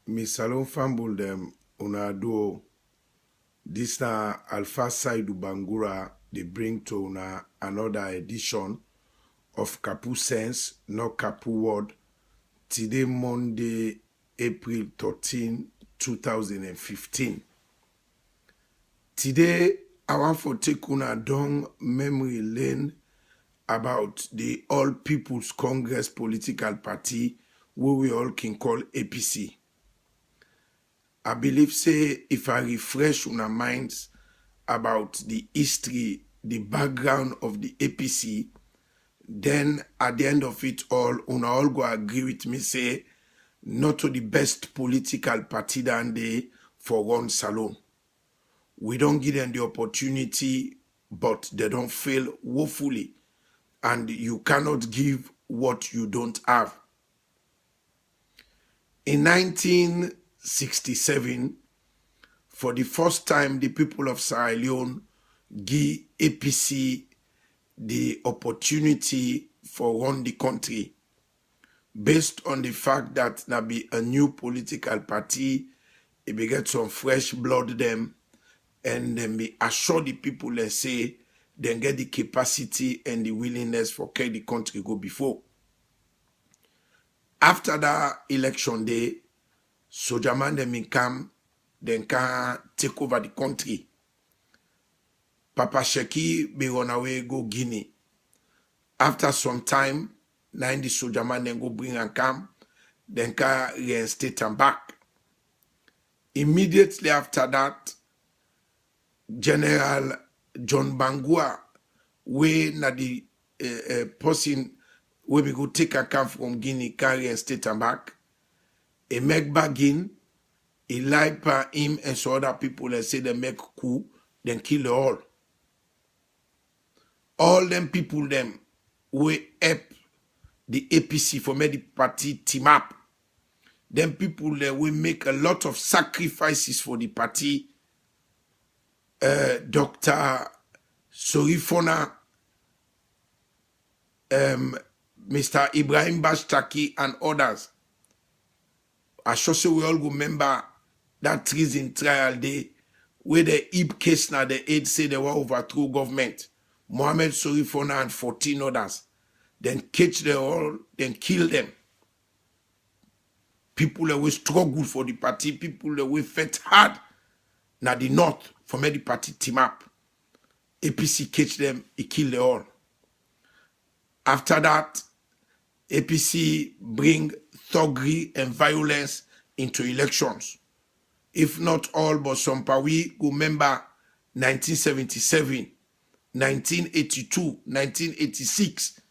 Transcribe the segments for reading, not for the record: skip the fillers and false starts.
Mi salon fambul dem una do this na Alpha Saidu Bangura they bring to una another edition of Kapu Sense, not Kapu Word. Today Monday, April 13, 2015. Today I want to take una down memory lane about the All People's Congress political party, who we all can call APC. I believe, say, if I refresh una minds about the history, the background of the APC, then at the end of it all, una all go agree with me, say, not to the best political party than they for one salon. We don't give them the opportunity, but they don't fail woefully. And you cannot give what you don't have. In 1967, for the first time, the people of Sierra Leone give APC the opportunity for run the country, based on the fact that there be a new political party, it be get some fresh blood them, and then be assure the people and say, then get the capacity and the willingness for carry the country go before. After that election day, soldier man them come, then can take over the country. Papa Sheki be run away go Guinea. After some time, now the soldier man then go bring and come, then can reinstate and back. Immediately after that, General John Bangura, we na the person where we go take a camp from Guinea, carry and state and back. He make bagin, he lie by him and some other people and say they make coup, then kill the all. All them people them we help the APC for make the party team up. Them people there will make a lot of sacrifices for the party. Dr. Sorifona, Mr. Ibrahim Bashtaki and others. I sure say we all remember that treason trial day where the Ib case now the aid say they were overthrow government. Mohammed Sorifona and 14 others. Then catch them all, then kill them. People that will struggle for the party, people that will fight hard now the north for make the party team up. APC catch them, he kill them all. After that, APC bring thuggery and violence into elections. If not all, but some we remember 1977, 1982, 1986,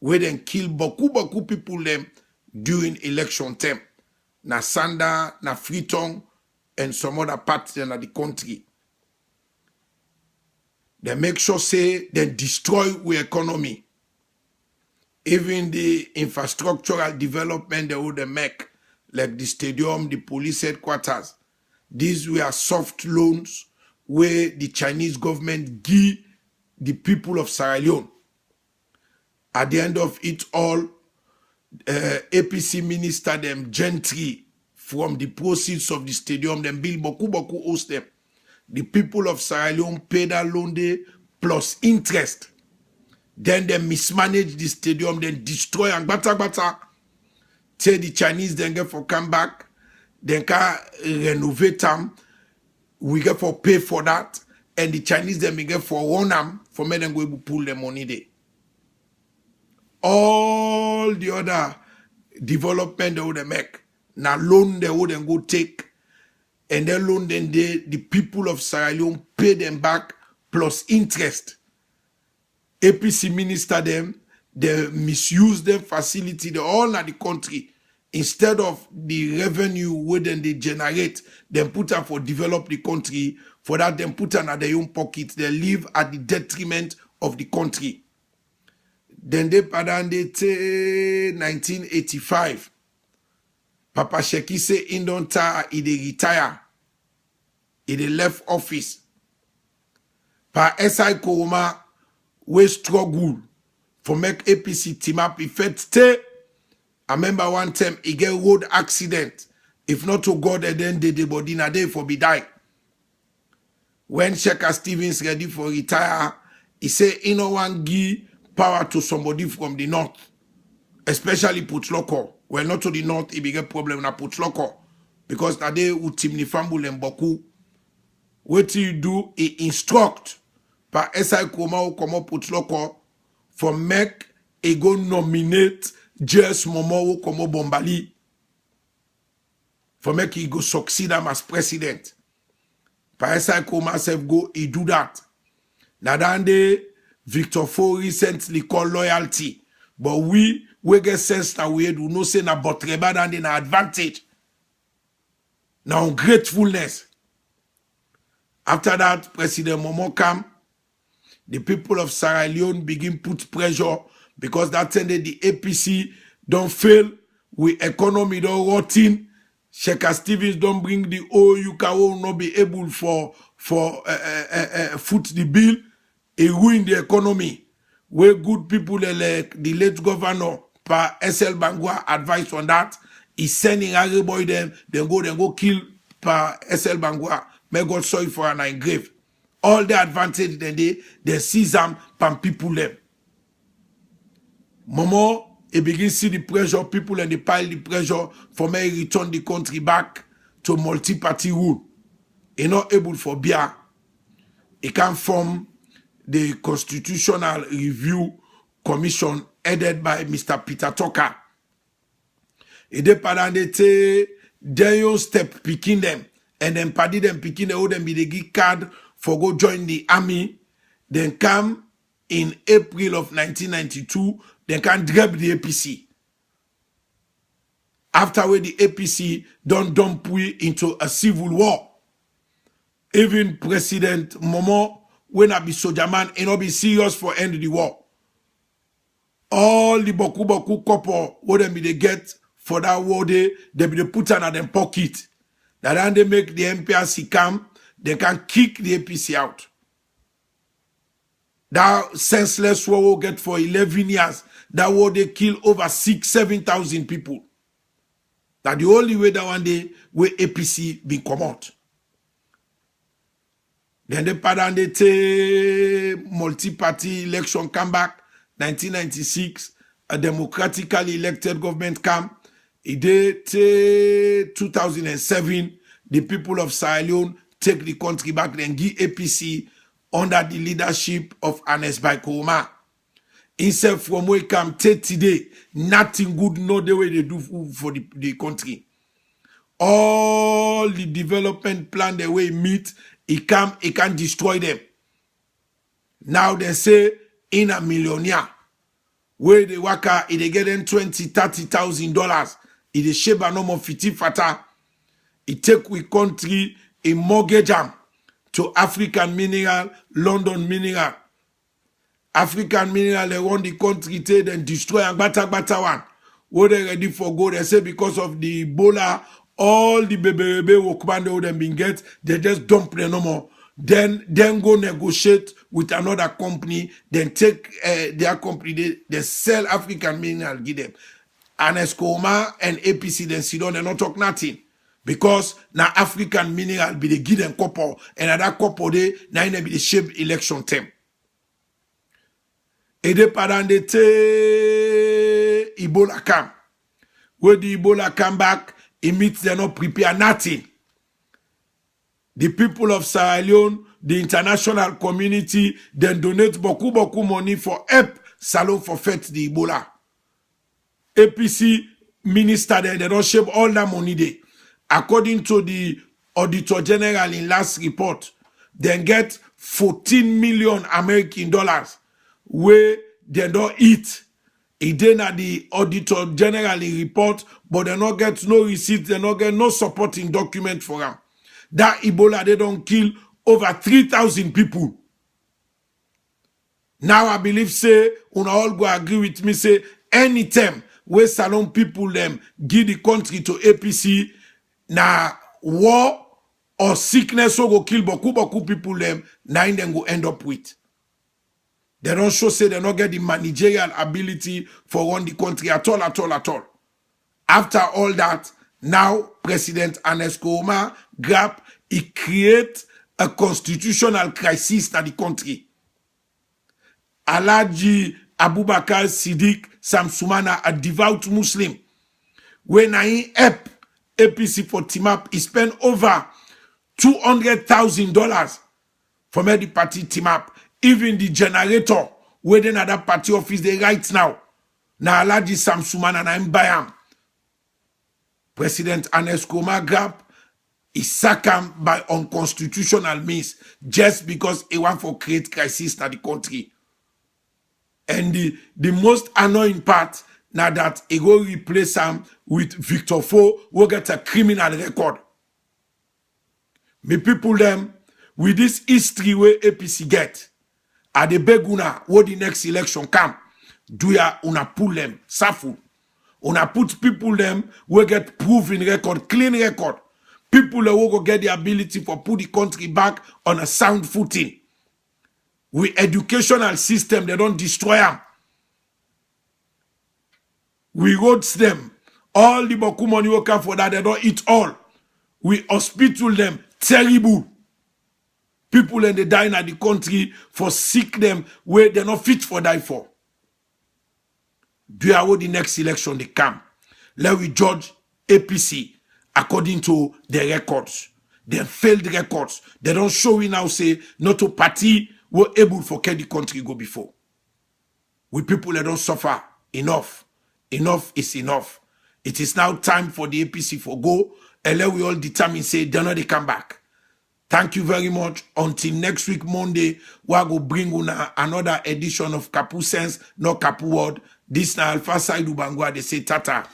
where they kill Boku people them during election time. Na Sanda, na Freetown, and some other parts in the country. They make sure say they destroy our economy. Even the infrastructural development they would make, like the stadium, the police headquarters. These were soft loans where the Chinese government give the people of Sierra Leone. At the end of it all, APC minister them gentry from the proceeds of the stadium, them build boku host them. The people of Sierra Leone pay that loan day plus interest. Then they mismanage the stadium, then destroy and bata. Tell the Chinese then get for come back, then can renovate them. We get for pay for that, and the Chinese then get for run them for me then go pull the money there. All the other development they would make, now loan they would go take, and then loan then the people of Sierra Leone pay them back plus interest. APC minister them, they misuse them facility, they all at the country. Instead of the revenue where then they generate, then put up for develop the country, for that then put on at their own pocket, they live at the detriment of the country. Then they pardon 1985. Papa Sheki say in don't he retire. He left office. Pa SI Koroma we struggle for make APC team up. If it stay, I remember one time he get road accident If not to God, and then the body na day for be die. When Sheikh Stevens ready for retire, he say he no want give power to somebody from the north, especially Putloko. Well, not to the north, he get problem na Putloko. Because na day utimni fambul and boku. What you do, he instruct pa SI Koma ou Komo Putloko for make he go nominate J.S. Momo ou Komo Bombali. For make he go succeed him as president. Pa SI Koma self go, he do that. Nadande Victor Fo recently called loyalty. But we get sense that we do no say na botreba than na advantage. Now ungratefulness. After that, President Momo come, the people of Sierra Leone begin put pressure because that time the APC don't fail, with economy don't rotting. Sheikh Stevens don't bring the OUK will not be able for foot the bill. It ruin the economy. Where good people like the late governor pa SL Bangwa advice on that. He's sending everybody them go kill pa SL Bangwa. May God sorry for an grave. All the advantage then they seize them pan people them. Momo, he begin see the pressure, people and they pile the pressure for me return the country back to multi-party rule. He not able for beer. He can form the Constitutional Review Commission headed by Mr. Peter Tucker. Et de pendant d'été, they step picking them, and then party them picking them be the give card for go join the army. Then come in April of 1992, they can grab the APC. After where the APC don't dump we into a civil war. Even President Momo, when I be soldier man, and not be serious for end of the war. All the boku couple, what them be they get for that war they be they put on them pocket. That then they make the MPRC come, they can kick the APC out. That senseless war will get for 11 years. That war they kill over 6,000-7,000 people. That the only way that one day where APC be come out. Then the pardon they multi-party election come back, 1996, a democratically elected government come. It did 2007, the people of Sierra Leone take the country back, then give APC under the leadership of Ernest Bai Koroma. Instead from where it come today, nothing good, no the way they do for the country. All the development plan the way meet, it can destroy them. Now they say in a millionaire, where they work out, they get them $20,000-$30,000. It is shape no more fiti fata. It take we country a mortgage them to African Mineral, London Mineral. African Mineral, they want the country to and destroy and bata one. What they ready for go? They say because of the Ebola, all the baby workman they would have been get, they just dump them no more. Then go negotiate with another company, then take their company, they sell African Mineral, give them. And Escoma and APC then sit down and not talk nothing. Because now African Mineral be the give them couple, and at that couple day, now be the shape election term. Et de pendant d'été, Ebola come. When the Ebola come back, it means they not prepare nothing. The people of Sierra Leone, the international community, then donate beaucoup money for help Salon for fight the Ebola. APC minister they don't shape all that money there. According to the Auditor General in last report, they get 14 million American dollars where they don't eat. It then at the Auditor General report, but they not get no receipt, they not get no supporting document for them. That Ebola, they don't kill over 3,000 people. Now I believe, say, una all go agree with me, say, anytime where Salon people them give the country to APC, na war or sickness so go kill beaucoup people them, now them go end up with. They don't show say they don't get the managerial ability for run the country at all. After all that, Now, President Ernest Koroma grab, he create a constitutional crisis in the country. Alhaji Abubakar Siddiq Samsumana, a devout Muslim, when I help APC for team-up, he spent over $200,000 for the party team-up. Even the generator, waiting at that party office, they right now. Now Alhaji Samsumana and I'm bayam. President Ernest Koroma grab, he sack him by unconstitutional means just because he want to create crisis in the country. And the most annoying part now that he go replace him with Victor Fo, who get a criminal record. Me people them with this history where APC get, are the beguna where the next election come, do ya una pull them, safu. Una put people them who get proven record, clean record. People who go get the ability for put the country back on a sound footing. We educational system, they don't destroy them. We roads them. All the boku money work for that, they don't eat all. We hospital them. Terrible. People and they die in the country for sick them where they're not fit for die for. Do you the next election they come? Let we judge APC according to their records. Their failed records. They don't show we now say not a party were able for the country go before. We people that don't suffer enough. Enough is enough. It is now time for the APC for go, and let we all determine say they're not they come back. Thank you very much. Until next week Monday, we are go bring una another edition of Kapu Sense, not Kapu Word. This na Alpha Saidu Bangwa, they say tata.